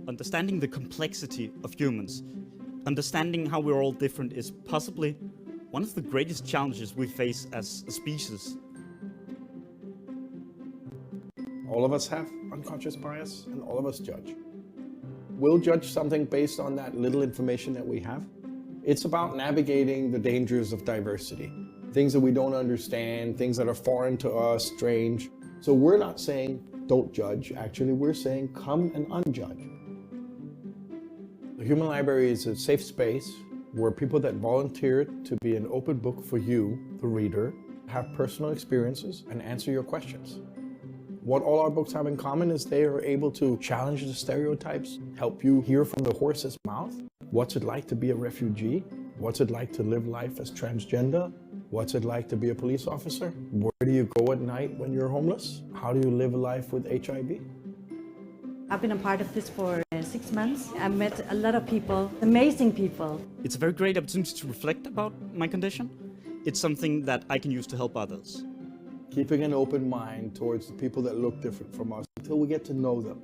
understanding the complexity of humans, understanding how we're all different is possibly one of the greatest challenges we face as a species. All of us have unconscious bias, and all of us judge. We'll judge something based on that little information that we have. It's about navigating the dangers of diversity, things that we don't understand, things that are foreign to us, strange. So we're not saying don't judge. Actually, we're saying come and unjudge. The Human Library is a safe space where people that volunteer to be an open book for you, the reader, have personal experiences and answer your questions. What all our books have in common is they are able to challenge the stereotypes, help you hear from the horse's mouth. What's it like to be a refugee? What's it like to live life as transgender? What's it like to be a police officer? Where do you go at night when you're homeless? How do you live a life with HIV? I've been a part of this for 6 months. I met a lot of people, amazing people. It's a very great opportunity to reflect about my condition. It's something that I can use to help others. Keeping an open mind towards the people that look different from us until we get to know them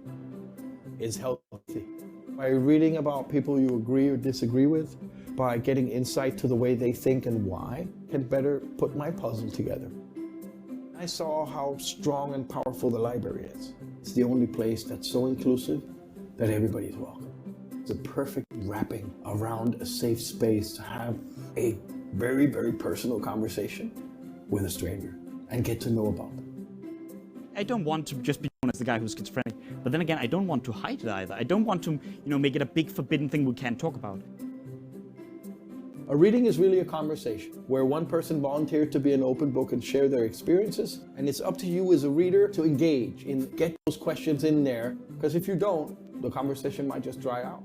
is healthy. By reading about people you agree or disagree with, by getting insight to the way they think and why, I can better put my puzzle together. I saw how strong and powerful the library is. It's the only place that's so inclusive that everybody's welcome. It's a perfect wrapping around a safe space to have a very, very personal conversation with a stranger and get to know about them. I don't want to just be known as the guy who's schizophrenic, but then again, I don't want to hide it either. I don't want to, make it a big forbidden thing we can't talk about. A reading is really a conversation where one person volunteered to be an open book and share their experiences, and it's up to you as a reader to engage and get those questions in there, because if you don't, the conversation might just dry out.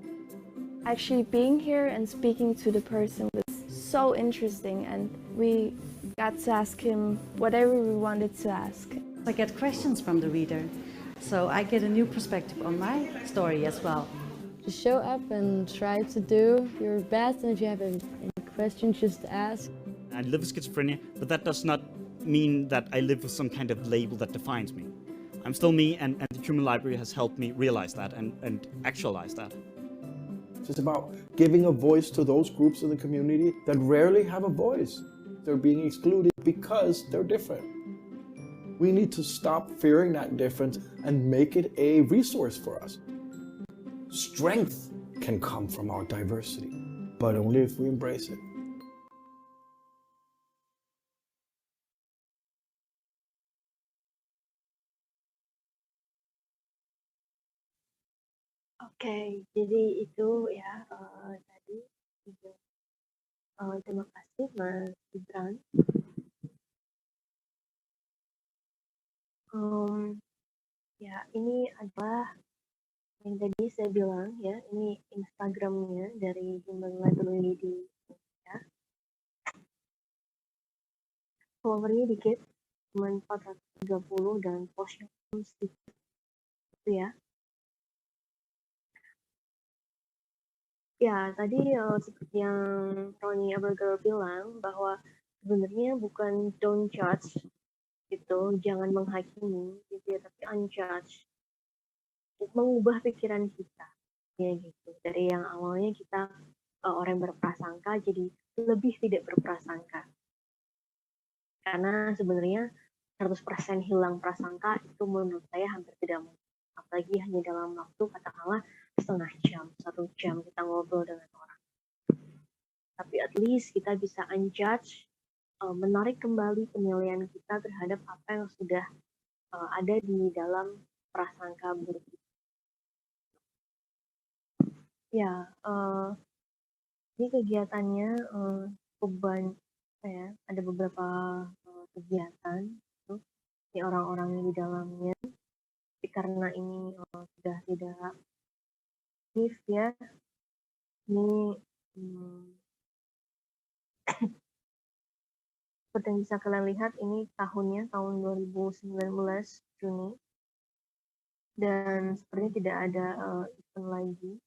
Actually, being here and speaking to the person was so interesting, and we got to ask him whatever we wanted to ask. I get questions from the reader, so I get a new perspective on my story as well. Just show up and try to do your best, and if you have any questions, just ask. I live with schizophrenia, but that does not mean that I live with some kind of label that defines me. I'm still me, and the Human Library has helped me realize that and actualize that. It's about giving a voice to those groups in the community that rarely have a voice. They're being excluded because they're different. We need to stop fearing that difference and make it a resource for us. Strength can come from our diversity, but only if we embrace it. Oke, jadi itu ya tadi. Terima kasih Mas Gibran. Ya, ini adalah yang tadi saya bilang ya, ini Instagramnya dari Human Library di Indonesia. Followernya dikit, cuma 430 dan postnya sedikit, gitu ya. Ya, tadi seperti yang Ronnie Aberger bilang bahwa sebenarnya bukan don't judge gitu, jangan menghakimi gitu ya, tapi unjudge. Mengubah pikiran kita ya gitu. Dari yang awalnya kita orang yang berprasangka jadi lebih tidak berprasangka. Karena sebenarnya 100% hilang prasangka itu menurut saya hampir tidak mungkin. Apalagi hanya dalam waktu katakanlah setengah jam, 1 jam kita ngobrol dengan orang. Tapi at least kita bisa unjudge, menarik kembali penilaian kita terhadap apa yang sudah ada di dalam prasangka buruk. Ya, ini kegiatannya cukup ya, ada beberapa kegiatan, ini orang-orang di dalamnya. Tapi karena ini sudah tidak aktif ya, ini seperti yang bisa kalian lihat, ini tahun 2019 Juni, dan sepertinya tidak ada event lagi.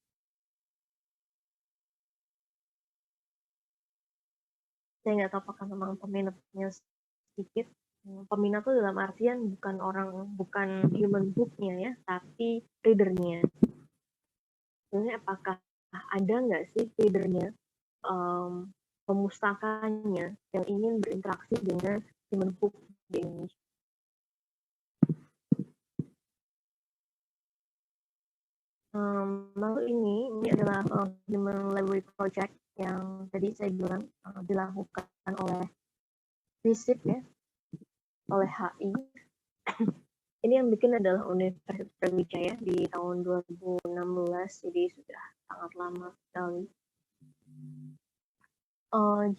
Saya nggak tahu apakah memang peminatnya sedikit. Peminat itu dalam artian bukan human booknya ya, tapi readernya. sebenarnya apakah ada nggak sih leadernya, pemustakanya yang ingin berinteraksi dengan human book di Indonesia. Lalu ini adalah Human Library Project yang tadi saya bilang dilakukan oleh FISIP ya, oleh HI. Ini yang bikin adalah Universitas Brawijaya di tahun 2016, jadi sudah sangat lama sekali.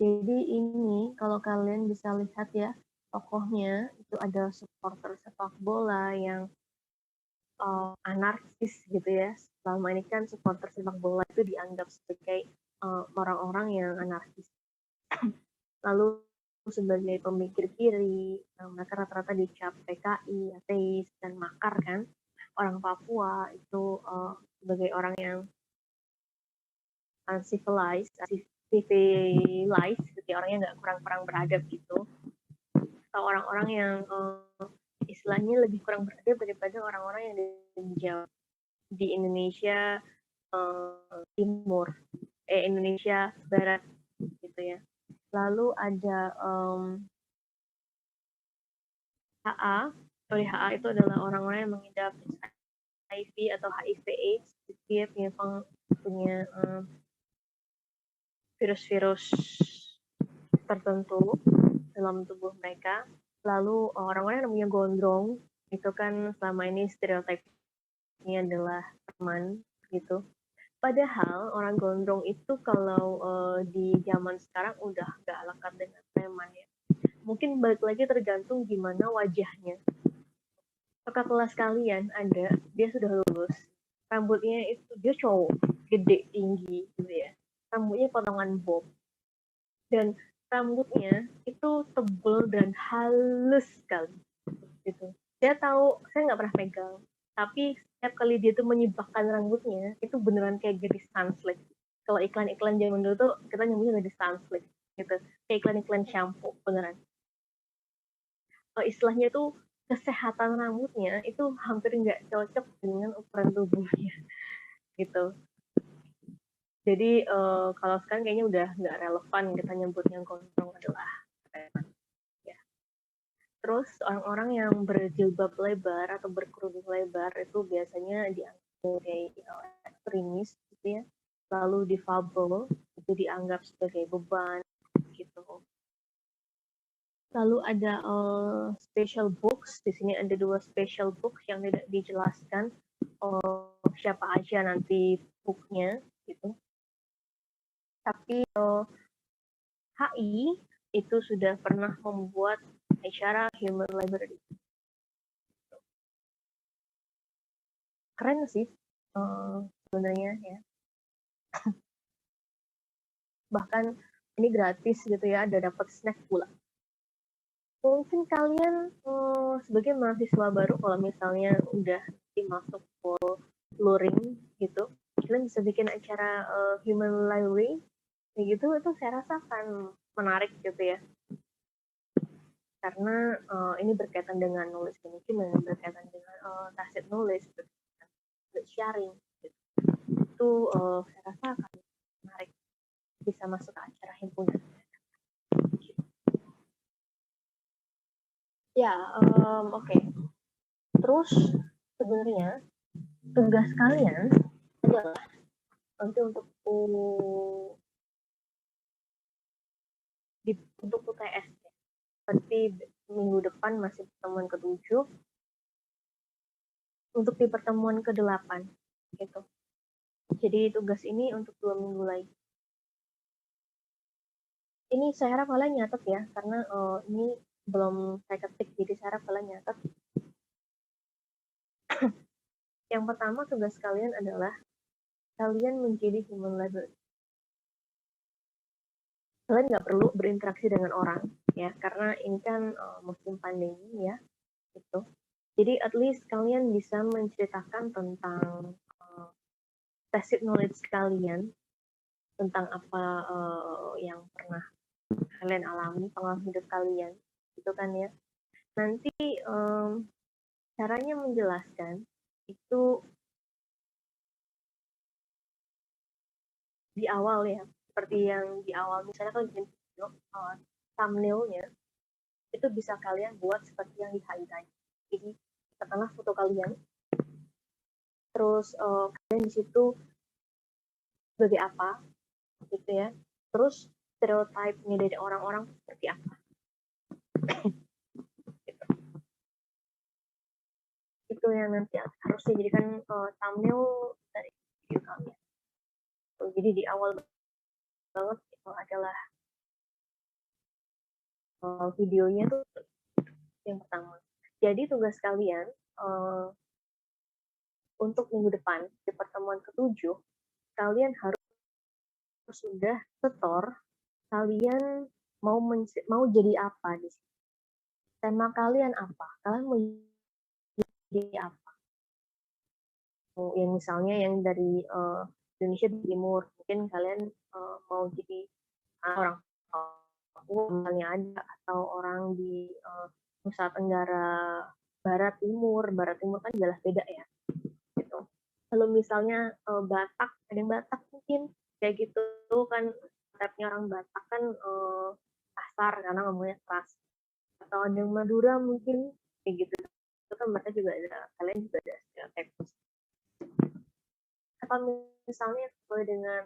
Jadi ini kalau kalian bisa lihat ya, tokohnya itu ada supporter sepak bola yang anarkis gitu ya. Selama ini kan supporter sepak bola itu dianggap sebagai orang-orang yang anarkis. Lalu sebagai pemikir kiri, mereka rata-rata dicap PKI, ateis, dan makar kan. Orang Papua itu sebagai orang yang uncivilized, gitu, orangnya nggak kurang beradab gitu. Atau orang-orang yang istilahnya lebih kurang beradab daripada orang-orang yang di Indonesia Timur, Indonesia Barat gitu ya. Lalu ada HA, HA itu adalah orang-orang yang mengidap HIV atau HIV/AIDS, dia punya virus-virus tertentu dalam tubuh mereka. Lalu orang-orang yang namanya gondrong itu kan selama ini stereotipnya adalah teman gitu. Padahal orang gondrong itu kalau di zaman sekarang udah gak lekat dengan preman ya. Mungkin balik lagi tergantung gimana wajahnya. Kakak kelas kalian ada, dia sudah lulus. Rambutnya itu dia cowok, gede, tinggi gitu ya. Rambutnya potongan bob. Dan rambutnya itu tebal dan halus sekali gitu. Saya tahu, saya nggak pernah pegang, tapi setiap kali dia tuh menyibakkan rambutnya itu beneran kayak gadis Sunsilk. Kalau iklan-iklan zaman dulu tuh kita nyebutnya gadis Sunsilk gitu, kayak iklan-iklan shampoo beneran. Istilahnya itu kesehatan rambutnya itu hampir nggak cocok dengan ukuran tubuhnya gitu. Jadi kalau sekarang kayaknya udah nggak relevan kita nyebutnya gondrong adalah preman. Ya. Terus orang-orang yang berjilbab lebar atau berkerudung lebar itu biasanya dianggap sebagai ekstremis gitu ya. Lalu difabel itu dianggap sebagai beban gitu. Lalu ada special books, di sini ada 2 special books yang tidak dijelaskan siapa aja nanti booknya gitu. Tapi HI itu sudah pernah membuat acara Human Library. Keren sih sebenarnya ya. Bahkan ini gratis gitu ya, ada dapat snack pula. Mungkin kalian sebagai mahasiswa baru kalau misalnya udah masuk full luring gitu, kalian bisa bikin acara Human Library kayak gitu, itu saya rasa akan menarik gitu ya. Karena ini berkaitan dengan knowledge management, berkaitan dengan tacit knowledge, berkaitan sharing gitu. Itu saya rasa akan menarik, bisa masuk ke acara himpunan. Ya, oke. Terus sebenarnya tugas kalian adalah nanti untuk UTS ya. Berarti minggu depan masih pertemuan ke-7, untuk di pertemuan ke-8 gitu. Jadi tugas ini untuk 2 minggu lagi. Ini saya harap kalian nyatet ya, karena ini belum saya ketik, jadi saya harap kalian nyatet. Yang pertama tugas kalian adalah kalian menjadi human library. Kalian nggak perlu berinteraksi dengan orang ya, karena ini kan musim pandemi ya, gitu. Jadi at least kalian bisa menceritakan tentang tacit knowledge kalian, tentang apa yang pernah kalian alami, pengalaman hidup kalian, gitu kan ya. Nanti caranya menjelaskan itu di awal ya, seperti yang di awal misalnya kalau bikin video, thumbnailnya itu bisa kalian buat seperti yang di highlight. Jadi katakanlah foto kalian, terus kalian di situ sebagai apa gitu ya, terus stereotipnya dari orang-orang seperti apa. Gitu. Itu yang nanti harus dijadikan thumbnail dari video kalian. Jadi di awal banget itu adalah videonya tuh yang pertama. Jadi tugas kalian untuk minggu depan di pertemuan ke-7, kalian harus sudah setor kalian mau jadi apa di sini. Tema kalian apa? Kalian mau jadi apa? Yang misalnya yang dari Indonesia Timur, mungkin kalian mau jadi orang Papua misalnya ada, atau orang di Nusa Tenggara Barat Timur kan jelas beda ya. Gitu. Kalau misalnya Batak, ada yang Batak mungkin kayak gitu kan, stepnya orang Batak kan kasar karena ngomongnya keras. Atau ada yang Madura mungkin kayak gitu. Itu kan mereka juga ada, kalian juga ada stereotip. Atau misalnya sesuai dengan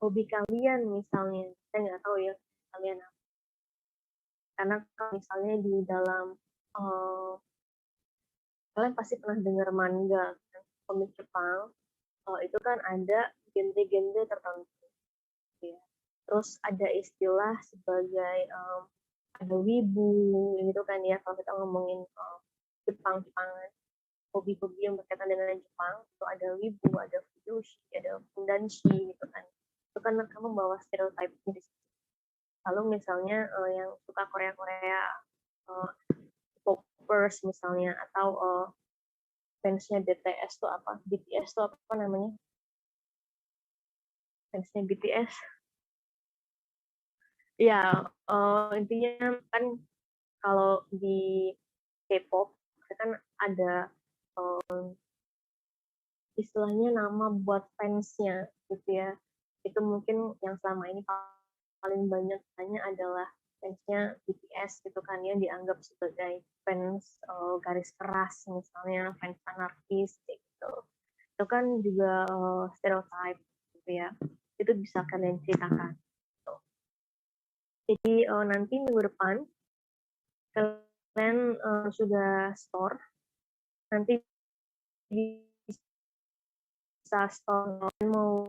hobi kalian misalnya, saya nggak tahu ya kalian apa. Karena kalau misalnya di dalam kalian pasti pernah dengar manga, komik Jepang, itu kan ada genre-genre tertentu. Ya. Terus ada istilah sebagai ada wibu gitu kan ya, kalau kita ngomongin Jepang-Jepangan, hobi-hobi yang berkaitan dengan Jepang, itu ada wibu, ada fujoshi, ada fundanshi gitu kan. Itu kan kamu bawa stereotip di situ. Lalu misalnya yang suka Korea-Korea, popers misalnya, atau fansnya BTS tuh apa? BTS tuh apa namanya? Fansnya BTS. Ya, intinya kan kalau di K-pop kan ada istilahnya nama buat fansnya gitu ya. Itu mungkin yang selama ini paling banyak tanya adalah fansnya BTS gitu kan ya, dianggap sebagai fans garis keras misalnya, fans anarkis gitu. Itu kan juga stereotype gitu ya. Itu bisa kalian ceritakan. Gitu. Jadi nanti minggu depan kalian sudah store, nanti bisa store mau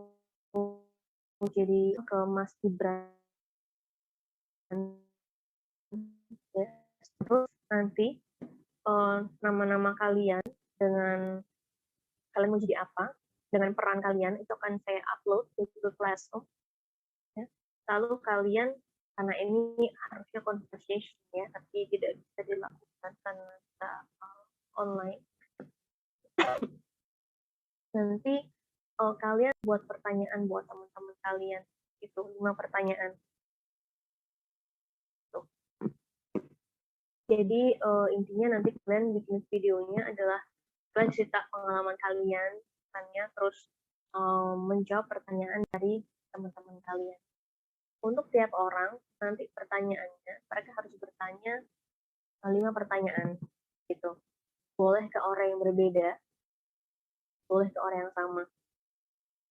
jadi ke Mas Gibran ya. Terus nanti nama-nama kalian dengan kalian mau jadi apa, dengan peran kalian itu akan saya upload ke Google Classroom ya. Lalu kalian, karena ini harusnya conversation ya, tapi tidak bisa dilakukan karena kita online, nanti kalian buat pertanyaan buat teman-teman kalian, itu 5 pertanyaan. Tuh. Jadi intinya nanti kalian bikin videonya adalah kalian cerita pengalaman kalian, terus menjawab pertanyaan dari teman-teman kalian. Untuk tiap orang nanti pertanyaannya, mereka harus bertanya 5 pertanyaan gitu. Boleh ke orang yang berbeda, boleh ke orang yang sama.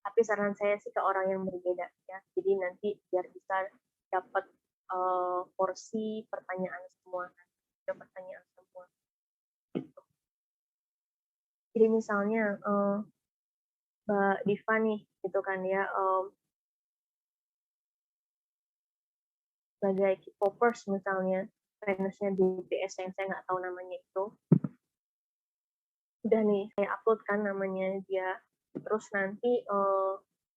Tapi saran saya sih ke orang yang berbeda ya. Jadi nanti biar bisa dapat porsi pertanyaan semua, pertanyaan semua. Gitu. Jadi misalnya Mbak Diva nih, gitu kan ya, sebagai K-popers misalnya, fansnya BTS yang saya nggak tahu namanya itu, udah nih saya upload kan namanya dia, terus nanti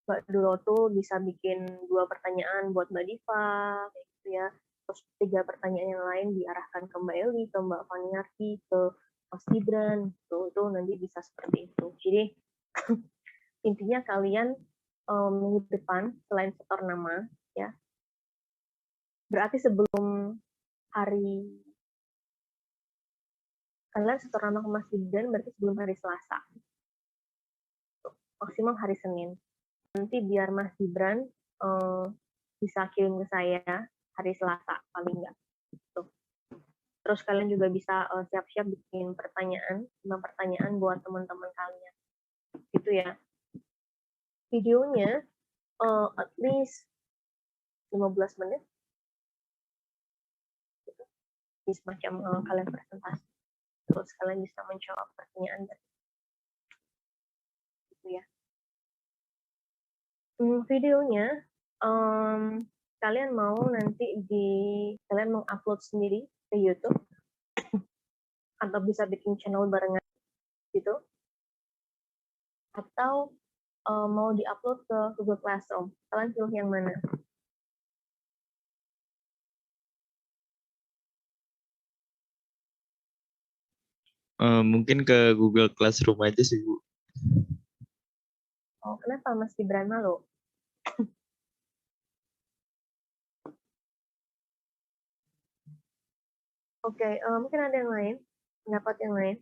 Mbak Duroto bisa bikin 2 pertanyaan buat Mbak Diva, kayak gitu ya, terus 3 pertanyaan yang lain diarahkan ke Mbak Eli, ke Mbak Faniarti, ke Mas Gibran, itu nanti bisa seperti itu. Jadi intinya kalian minggu depan selain setor nama ya, berarti sebelum hari kalian setor nama ke Mas Gibran berarti sebelum hari Selasa, maksimal hari Senin. nanti biar Mas Gibran bisa kirim ke saya hari Selasa paling nggak. Tuh. Terus kalian juga bisa siap-siap bikin pertanyaan, 5 pertanyaan buat teman-teman kalian. Gitu ya. Videonya at least 15 menit. Gitu. Jadi semacam kalian presentasi. Terus kalian bisa menjawab pertanyaan gitu ya. Videonya kalian mau nanti kalian mau upload sendiri ke YouTube atau bisa bikin channel barengan gitu, atau mau diupload ke Google Classroom. Kalian pilih yang mana? Mungkin ke Google Classroom aja sih, Bu. Oh, kenapa Mas Gibran malu? Oke, mungkin ada yang lain, pendapat yang lain.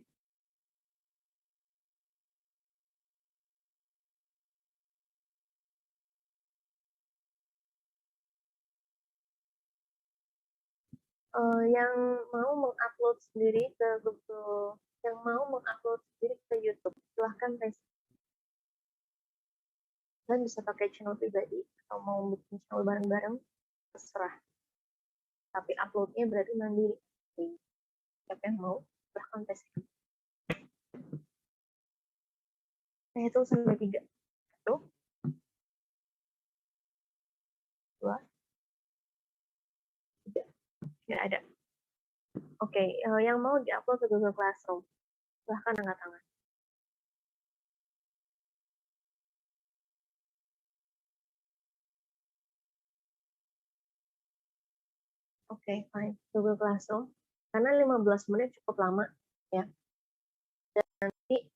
Yang mau mengupload sendiri ke Google, yang mau mengupload sendiri ke YouTube, silahkan tes. Kalian bisa pakai channel pribadi atau mau bikin channel bareng-bareng, terserah. Tapi uploadnya berarti mandiri. Siapa yang mau, silahkan tes. Saya hitung sampai 3. 1, 2, 3. Nggak ada. Oke, yang mau diupload ke Google Classroom, silahkan angkat tangan. Oke, fine. Google Classroom. Karena 15 menit cukup lama, ya. Dan nanti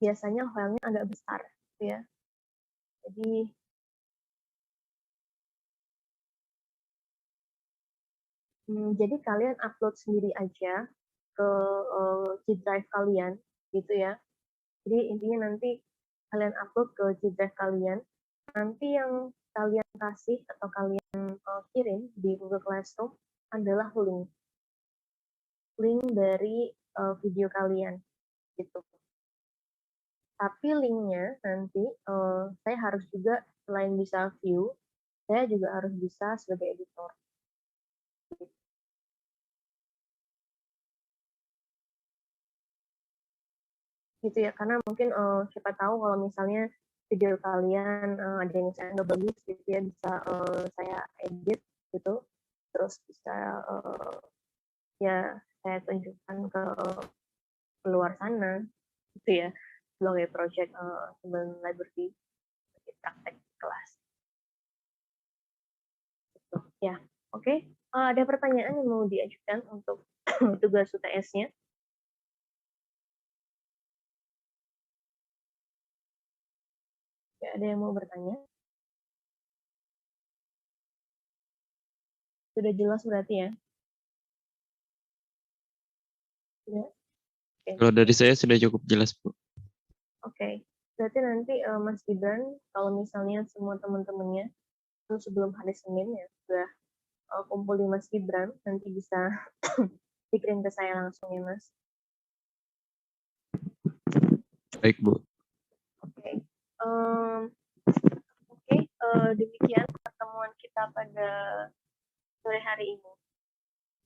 biasanya filenya agak besar, ya. Jadi kalian upload sendiri aja ke G Drive kalian, gitu ya. Jadi intinya nanti kalian upload ke G Drive kalian. Nanti yang kalian kasih atau kalian kirim di Google Classroom adalah link dari video kalian, gitu. Tapi linknya nanti saya harus juga selain bisa view, saya juga harus bisa sebagai editor. Gitu ya, karena mungkin siapa tahu kalau misalnya video kalian ada yang misalnya nggak bagus gitu ya, bisa saya edit gitu, terus bisa ya saya tunjukkan ke luar sana gitu ya, sebagai project Human Library praktek kelas gitu. Ya, oke. Ada pertanyaan yang mau diajukan untuk tugas UTS-nya? Ya, ada yang mau bertanya? Sudah jelas berarti ya? Sudah? Okay. Kalau dari saya sudah cukup jelas, Bu. Oke. Berarti nanti Mas Gibran, kalau misalnya semua teman-temannya itu sebelum hari Senin ya sudah kumpul di Mas Gibran, nanti bisa dikirim ke saya langsung ya Mas. Baik, Bu. Oke. Demikian pertemuan kita pada sore hari ini.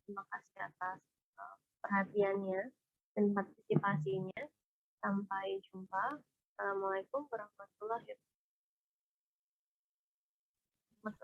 Terima kasih atas perhatiannya dan partisipasinya. Sampai jumpa. Assalamualaikum warahmatullahi wabarakatuh.